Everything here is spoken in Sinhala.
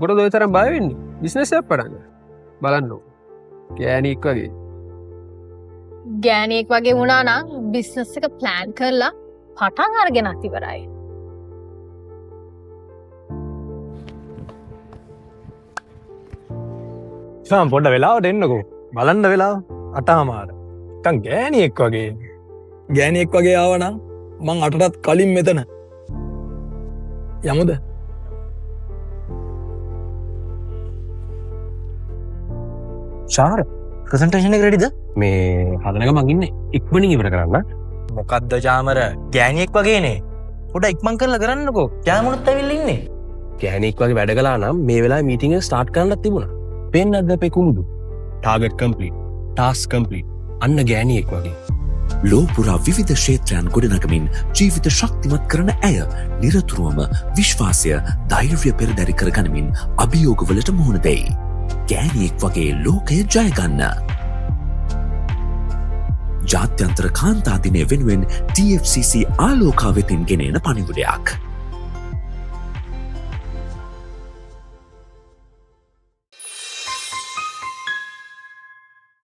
ගොඩ ඔය තරම් බය වෙන්නේ? බිස්නස් එකක් පටන් ගන්න. බලන්න. ගෑණියෙක් වගේ. ගෑණියෙක් වගේ වුණා නම් බිස්නස් එක ප්ලෑන් කරලා පටන් අරගෙනත් ඉවරයි. සම් පොඩ්ඩ වෙලාවට එන්නකෝ. බලන්න වෙලාව 8:00. නැත්තම් ගෑණියෙක් වගේ. ගෑණියෙක් වගේ ආවනම් මං 8ටත් කලින් මෙතන. යමුද? ශාර ප්‍රසන්ටේෂන් එක රෙඩිද? මේ හදනක මං ඉන්නේ. ඉක්මනින් ඉවර කරන්න. මොකද්ද චාමර ගෑණියෙක් වගේනේ. පොඩ ඉක්මන් කරලා කරන්නකෝ. යාමුණුත් ඇවිල්ලා ඉන්නේ. ගෑණියෙක් වගේ වැඩ කළා නම් මේ වෙලාවේ මීටින් එක ස්ටාර්ට් කරන්නත් තිබුණා. පේන්නද අපේ කුමුදු? Target complete. Task complete. අන්න ගෑණියෙක් වගේ. ලෝපුරා විවිධ ක්ෂේත්‍රයන් ගොඩනගමින් ජීවිත ශක්තිමත් කරන ඇය නිරතුරුවම විශ්වාසය ධෛර්ය පෙරදැරි කර ගනිමින් අභියෝගවලට මුහුණ දෙයි. ගෑණියෙක් වගේ ලෝකය ජයගන්න. ජාත්‍යන්තර කාන්තා දිනය වෙනුවෙන් TFCC ආලෝකා වෙතින් ගෙනෙන පණිවුඩයක්.